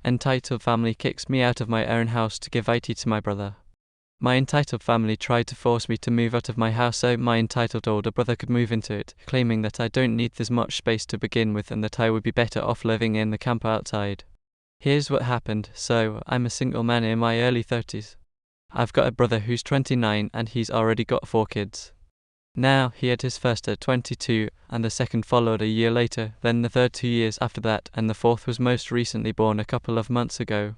Entitled family kicks me out of my own house to give IT to my brother. My entitled family tried to force me to move out of my house so my entitled older brother could move into it, claiming that I don't need this much space to begin with and that I would be better off living in the camper outside. Here's what happened. So, I'm a single man in my early 30s. I've got a brother who's 29 and he's already got 4 kids. Now, he had his first at 22, and the second followed a year later, then the third 2 years after that, and the fourth was most recently born a couple of months ago.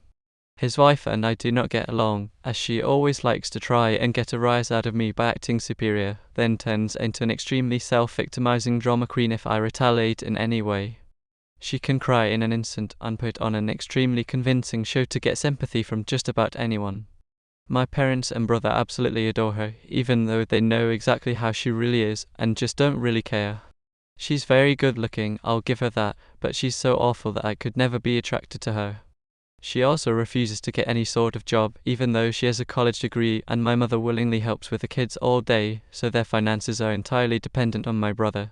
His wife and I do not get along, as she always likes to try and get a rise out of me by acting superior, then turns into an extremely self-victimizing drama queen if I retaliate in any way. She can cry in an instant and put on an extremely convincing show to get sympathy from just about anyone. My parents and brother absolutely adore her, even though they know exactly how she really is, and just don't really care. She's very good looking, I'll give her that, but she's so awful that I could never be attracted to her. She also refuses to get any sort of job, even though she has a college degree, and my mother willingly helps with the kids all day, so their finances are entirely dependent on my brother.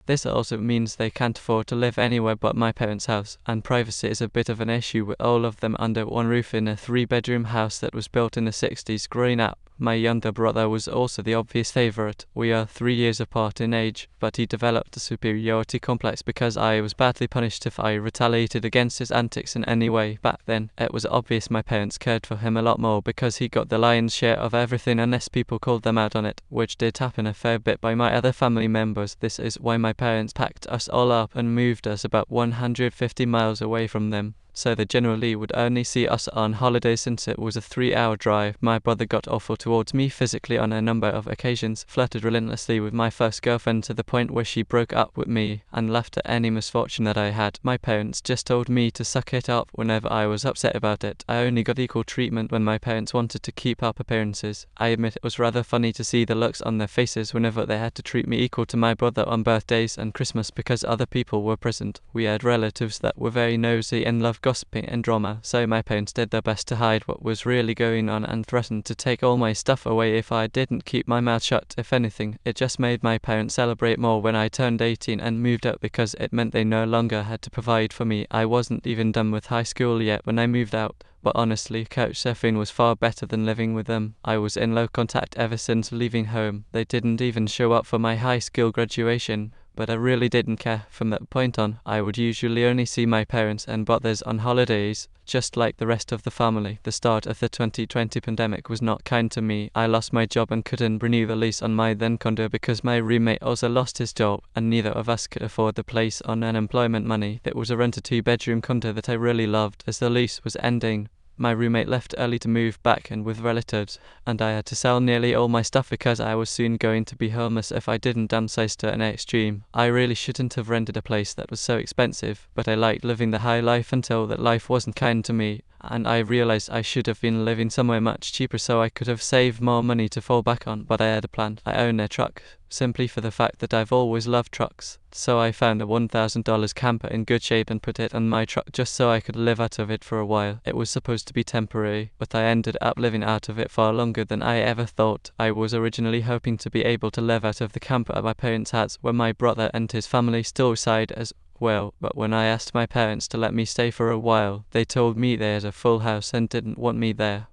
This also means they can't afford to live anywhere but my parents' house, and privacy is a bit of an issue with all of them under one roof in a 3-bedroom house that was built in the 60s. Growing up, my younger brother was also the obvious favorite. We are 3 years apart in age, but he developed a superiority complex because I was badly punished if I retaliated against his antics in any way. Back then, it was obvious my parents cared for him a lot more because he got the lion's share of everything unless people called them out on it, which did happen a fair bit by my other family members. This is why my parents packed us all up and moved us about 150 miles away from them, so they generally would only see us on holidays since it was a 3-hour drive. My brother got awful towards me physically on a number of occasions, flirted relentlessly with my first girlfriend to the point where she broke up with me, and laughed at any misfortune that I had. My parents just told me to suck it up whenever I was upset about it. I only got equal treatment when my parents wanted to keep up appearances. I admit it was rather funny to see the looks on their faces whenever they had to treat me equal to my brother on birthdays and Christmas because other people were present. We had relatives that were very nosy and loved gossiping and drama, so my parents did their best to hide what was really going on and threatened to take all my stuff away if I didn't keep my mouth shut. If anything, it just made my parents celebrate more when I turned 18 and moved out because it meant they no longer had to provide for me. I wasn't even done with high school yet when I moved out, but honestly, couchsurfing was far better than living with them. I was in low contact ever since leaving home. They didn't even show up for my high school graduation, but I really didn't care. From that point on, I would usually only see my parents and brothers on holidays, just like the rest of the family. The start of the 2020 pandemic was not kind to me. I lost my job and couldn't renew the lease on my then condo because my roommate also lost his job, and neither of us could afford the place on unemployment money. It was a rented 2-bedroom condo that I really loved. As the lease was ending, my roommate left early to move back in with relatives, and I had to sell nearly all my stuff because I was soon going to be homeless if I didn't downsize to an extreme. I really shouldn't have rented a place that was so expensive, but I liked living the high life until that life wasn't kind to me, and I realized I should have been living somewhere much cheaper so I could have saved more money to fall back on. But I had a plan. I own a truck, simply for the fact that I've always loved trucks. So I found a $1,000 camper in good shape and put it on my truck just so I could live out of it for a while. It was supposed to be temporary, but I ended up living out of it far longer than I ever thought. I was originally hoping to be able to live out of the camper at my parents' house, where my brother and his family still reside as well, but when I asked my parents to let me stay for a while, they told me they had a full house and didn't want me there.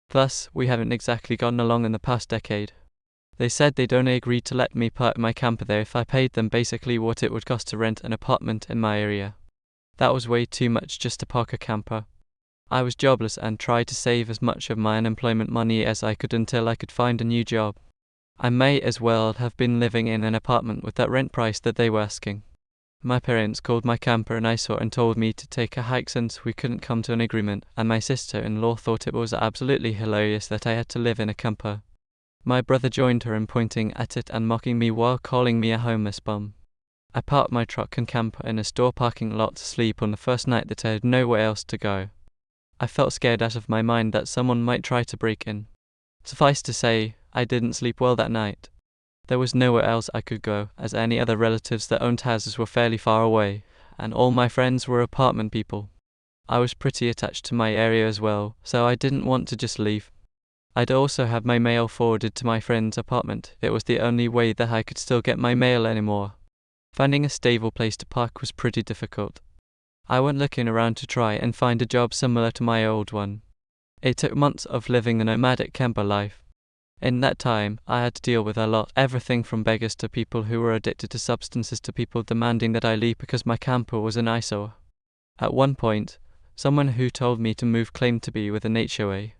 Thus, we haven't exactly gotten along in the past decade. They said they'd only agreed to let me park my camper there if I paid them basically what it would cost to rent an apartment in my area. That was way too much just to park a camper. I was jobless and tried to save as much of my unemployment money as I could until I could find a new job. I may as well have been living in an apartment with that rent price that they were asking. My parents called my camper an eyesore and told me to take a hike since we couldn't come to an agreement, and my sister-in-law thought it was absolutely hilarious that I had to live in a camper. My brother joined her in pointing at it and mocking me while calling me a homeless bum. I parked my truck and camper in a store parking lot to sleep on the first night that I had nowhere else to go. I felt scared out of my mind that someone might try to break in. Suffice to say, I didn't sleep well that night. There was nowhere else I could go, as any other relatives that owned houses were fairly far away, and all my friends were apartment people. I was pretty attached to my area as well, so I didn't want to just leave. I'd also have my mail forwarded to my friend's apartment. It was the only way that I could still get my mail anymore. Finding a stable place to park was pretty difficult. I went looking around to try and find a job similar to my old one. It took months of living a nomadic camper life. In that time, I had to deal with a lot, everything from beggars to people who were addicted to substances to people demanding that I leave because my camper was an eyesore. At one point, someone who told me to move claimed to be with an HOA.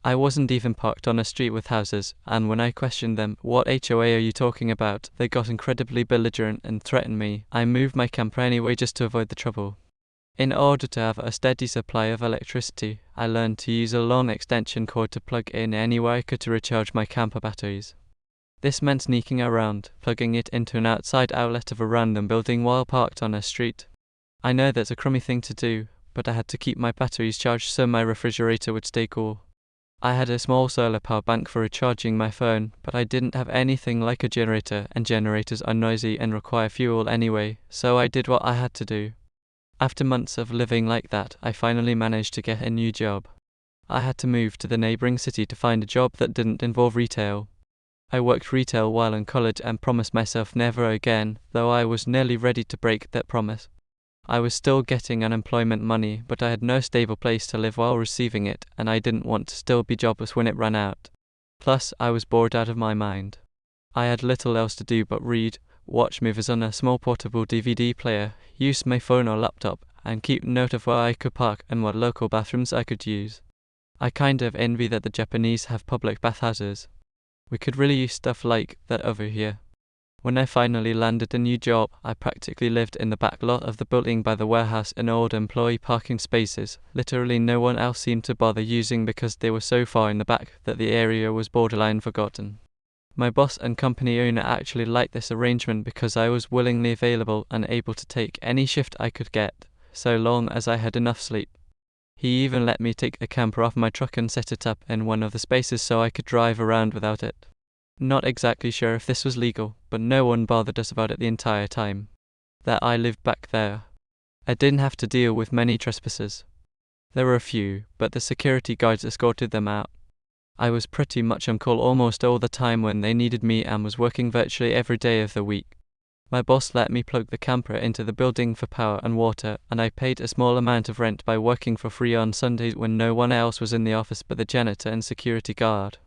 I wasn't even parked on a street with houses, and when I questioned them, "What HOA are you talking about?" they got incredibly belligerent and threatened me. I moved my camper anyway just to avoid the trouble. In order to have a steady supply of electricity, I learned to use a long extension cord to plug in anywhere I could to recharge my camper batteries. This meant sneaking around, plugging it into an outside outlet of a random building while parked on a street. I know that's a crummy thing to do, but I had to keep my batteries charged so my refrigerator would stay cool. I had a small solar power bank for recharging my phone, but I didn't have anything like a generator, and generators are noisy and require fuel anyway, so I did what I had to do. After months of living like that, I finally managed to get a new job. I had to move to the neighboring city to find a job that didn't involve retail. I worked retail while in college and promised myself never again, though I was nearly ready to break that promise. I was still getting unemployment money, but I had no stable place to live while receiving it, and I didn't want to still be jobless when it ran out. Plus, I was bored out of my mind. I had little else to do but read, watch movies on a small portable DVD player, use my phone or laptop, and keep note of where I could park and what local bathrooms I could use. I kind of envy that the Japanese have public bathhouses. We could really use stuff like that over here. When I finally landed a new job, I practically lived in the back lot of the building by the warehouse in old employee parking spaces. Literally no one else seemed to bother using because they were so far in the back that the area was borderline forgotten. My boss and company owner actually liked this arrangement because I was willingly available and able to take any shift I could get, so long as I had enough sleep. He even let me take a camper off my truck and set it up in one of the spaces so I could drive around without it. Not exactly sure if this was legal, but no one bothered us about it the entire time that I lived back there. I didn't have to deal with many trespassers. There were a few, but the security guards escorted them out. I was pretty much on call almost all the time when they needed me and was working virtually every day of the week. My boss let me plug the camper into the building for power and water, and I paid a small amount of rent by working for free on Sundays when no one else was in the office but the janitor and security guard.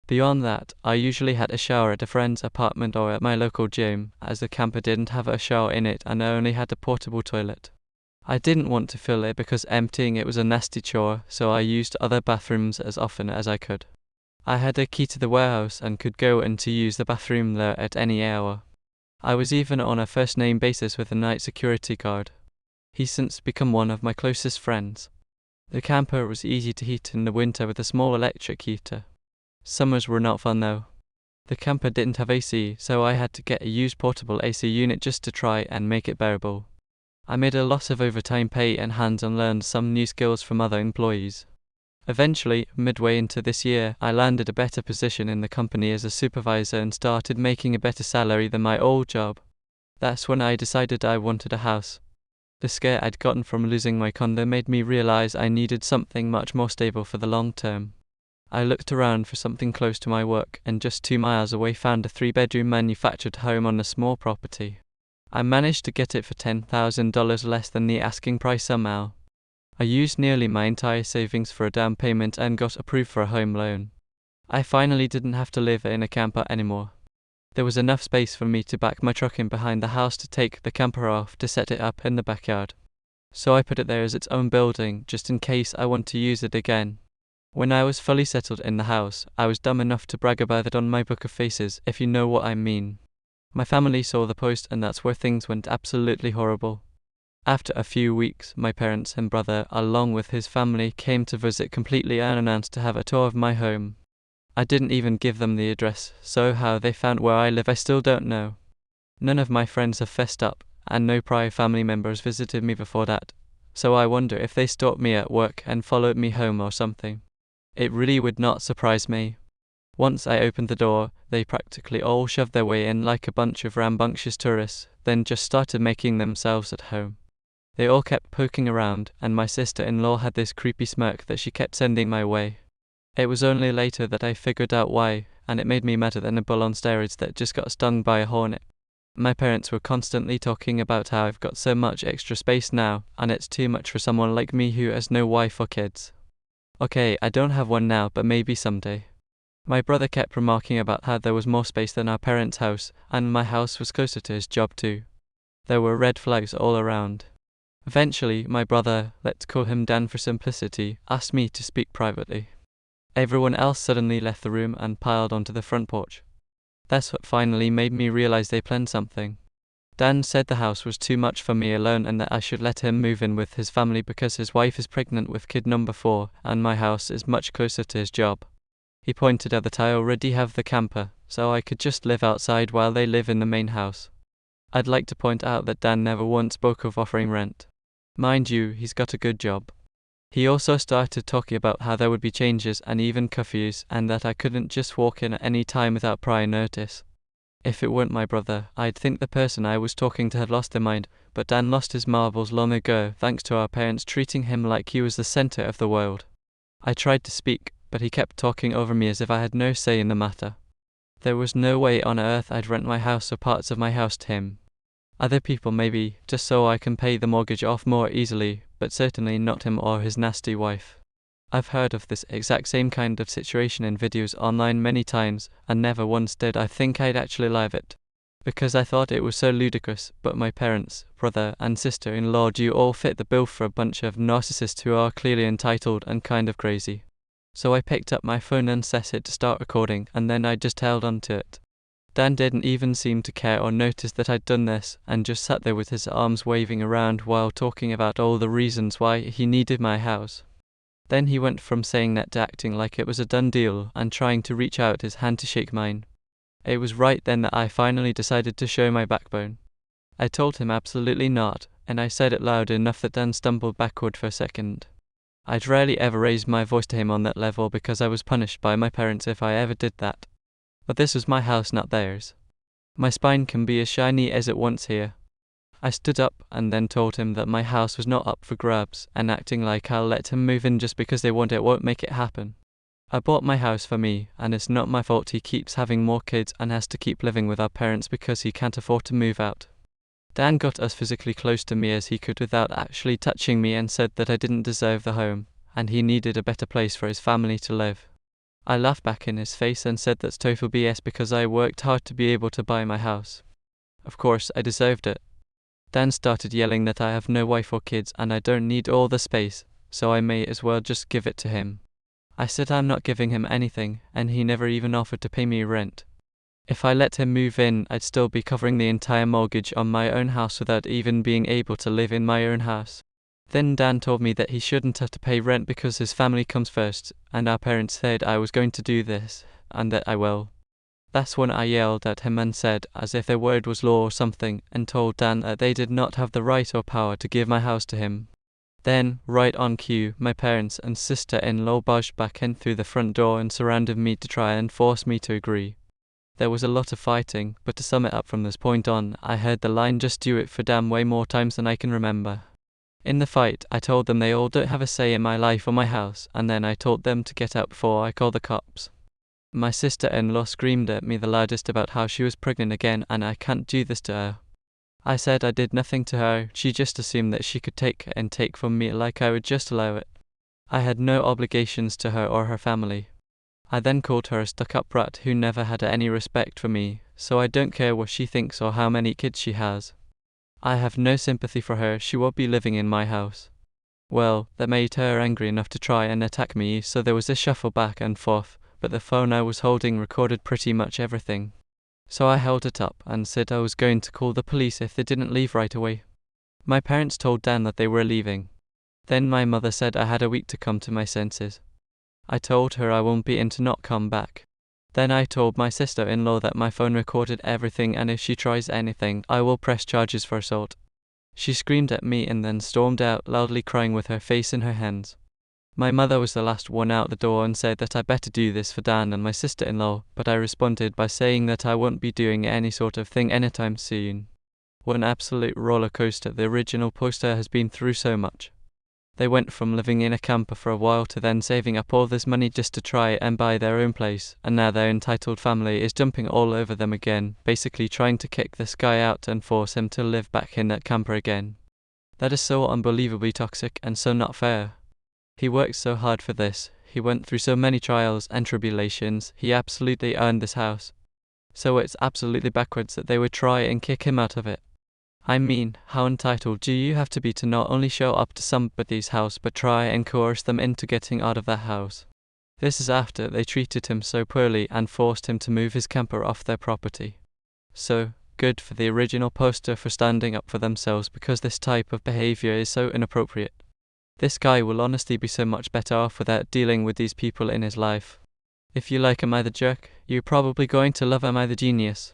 Beyond that, I usually had a shower at a friend's apartment or at my local gym, as the camper didn't have a shower in it and I only had a portable toilet. I didn't want to fill it because emptying it was a nasty chore, so I used other bathrooms as often as I could. I had a key to the warehouse and could go in to use the bathroom there at any hour. I was even on a first-name basis with the night security guard. He's since become one of my closest friends. The camper was easy to heat in the winter with a small electric heater. Summers were not fun though. The camper didn't have AC, so I had to get a used portable AC unit just to try and make it bearable. I made a lot of overtime pay and hands-on learned some new skills from other employees. Eventually, midway into this year, I landed a better position in the company as a supervisor and started making a better salary than my old job. That's when I decided I wanted a house. The scare I'd gotten from losing my condo made me realize I needed something much more stable for the long term. I looked around for something close to my work and just 2 miles away found a 3-bedroom manufactured home on a small property. I managed to get it for $10,000 less than the asking price somehow. I used nearly my entire savings for a down payment and got approved for a home loan. I finally didn't have to live in a camper anymore. There was enough space for me to back my truck in behind the house to take the camper off to set it up in the backyard. So I put it there as its own building, just in case I want to use it again. When I was fully settled in the house, I was dumb enough to brag about it on my book of faces, if you know what I mean. My family saw the post and that's where things went absolutely horrible. After a few weeks, my parents and brother, along with his family, came to visit completely unannounced to have a tour of my home. I didn't even give them the address, so how they found where I live I still don't know. None of my friends have fessed up, and no prior family members visited me before that, so I wonder if they stalked me at work and followed me home or something. It really would not surprise me. Once I opened the door, they practically all shoved their way in like a bunch of rambunctious tourists, then just started making themselves at home. They all kept poking around, and my sister-in-law had this creepy smirk that she kept sending my way. It was only later that I figured out why, and it made me madder than a bull on steroids that just got stung by a hornet. My parents were constantly talking about how I've got so much extra space now, and it's too much for someone like me who has no wife or kids. Okay, I don't have one now, but maybe someday. My brother kept remarking about how there was more space than our parents' house, and my house was closer to his job too. There were red flags all around. Eventually, my brother, let's call him Dan for simplicity, asked me to speak privately. Everyone else suddenly left the room and piled onto the front porch. That's what finally made me realize they planned something. Dan said the house was too much for me alone and that I should let him move in with his family because his wife is pregnant with kid number 4 and my house is much closer to his job. He pointed out that I already have the camper, so I could just live outside while they live in the main house. I'd like to point out that Dan never once spoke of offering rent. Mind you, he's got a good job. He also started talking about how there would be changes and even curfews and that I couldn't just walk in at any time without prior notice. If it weren't my brother, I'd think the person I was talking to had lost their mind, but Dan lost his marbles long ago thanks to our parents treating him like he was the center of the world. I tried to speak, but he kept talking over me as if I had no say in the matter. There was no way on earth I'd rent my house or parts of my house to him. Other people maybe, just so I can pay the mortgage off more easily, but certainly not him or his nasty wife. I've heard of this exact same kind of situation in videos online many times, and never once did I think I'd actually live it. Because I thought it was so ludicrous, but my parents, brother and sister-in-law do all fit the bill for a bunch of narcissists who are clearly entitled and kind of crazy. So I picked up my phone and set it to start recording, and then I just held on to it. Dan didn't even seem to care or notice that I'd done this, and just sat there with his arms waving around while talking about all the reasons why he needed my house. Then he went from saying that to acting like it was a done deal and trying to reach out his hand to shake mine. It was right then that I finally decided to show my backbone. I told him absolutely not, and I said it loud enough that Dan stumbled backward for a second. I'd rarely ever raised my voice to him on that level because I was punished by my parents if I ever did that. But this was my house, not theirs. My spine can be as shiny as it wants here. I stood up and then told him that my house was not up for grabs, and acting like I'll let him move in just because they want it won't make it happen. I bought my house for me, and it's not my fault he keeps having more kids and has to keep living with our parents because he can't afford to move out. Dan got as physically close to me as he could without actually touching me and said that I didn't deserve the home, and he needed a better place for his family to live. I laughed back in his face and said that's total BS because I worked hard to be able to buy my house. Of course, I deserved it. Dan started yelling that I have no wife or kids and I don't need all the space, so I may as well just give it to him. I said I'm not giving him anything, and he never even offered to pay me rent. If I let him move in, I'd still be covering the entire mortgage on my own house without even being able to live in my own house. Then Dan told me that he shouldn't have to pay rent because his family comes first, and our parents said I was going to do this, and that I will. That's when I yelled at him and said, as if their word was law or something, and told Dan that they did not have the right or power to give my house to him. Then, right on cue, my parents and sister-in-law barged back in through the front door and surrounded me to try and force me to agree. There was a lot of fighting, but to sum it up from this point on, I heard the line "just do it" for damn way more times than I can remember. In the fight, I told them they all don't have a say in my life or my house, and then I told them to get out before I call the cops. My sister-in-law screamed at me the loudest about how she was pregnant again and I can't do this to her. I said I did nothing to her, she just assumed that she could take and take from me like I would just allow it. I had no obligations to her or her family. I then called her a stuck-up brat who never had any respect for me, so I don't care what she thinks or how many kids she has. I have no sympathy for her, she won't be living in my house. Well, that made her angry enough to try and attack me, so there was a shuffle back and forth, but the phone I was holding recorded pretty much everything. So I held it up and said I was going to call the police if they didn't leave right away. My parents told Dan that they were leaving. Then my mother said I had a week to come to my senses. I told her I won't be in to not come back. Then I told my sister-in-law that my phone recorded everything and if she tries anything, I will press charges for assault. She screamed at me and then stormed out, loudly crying with her face in her hands. My mother was the last one out the door and said that I better do this for Dan and my sister-in-law, but I responded by saying that I won't be doing any sort of thing anytime soon. What an absolute roller coaster the original poster has been through so much. They went from living in a camper for a while to then saving up all this money just to try and buy their own place, and now their entitled family is jumping all over them again, basically trying to kick this guy out and force him to live back in that camper again. That is so unbelievably toxic and so not fair. He worked so hard for this, he went through so many trials and tribulations, he absolutely earned this house. So it's absolutely backwards that they would try and kick him out of it. I mean, how entitled do you have to be to not only show up to somebody's house but try and coerce them into getting out of that house? This is after they treated him so poorly and forced him to move his camper off their property. So, good for the original poster for standing up for themselves, because this type of behavior is so inappropriate. This guy will honestly be so much better off without dealing with these people in his life. If you like Am I the Jerk, you're probably going to love Am I the Genius.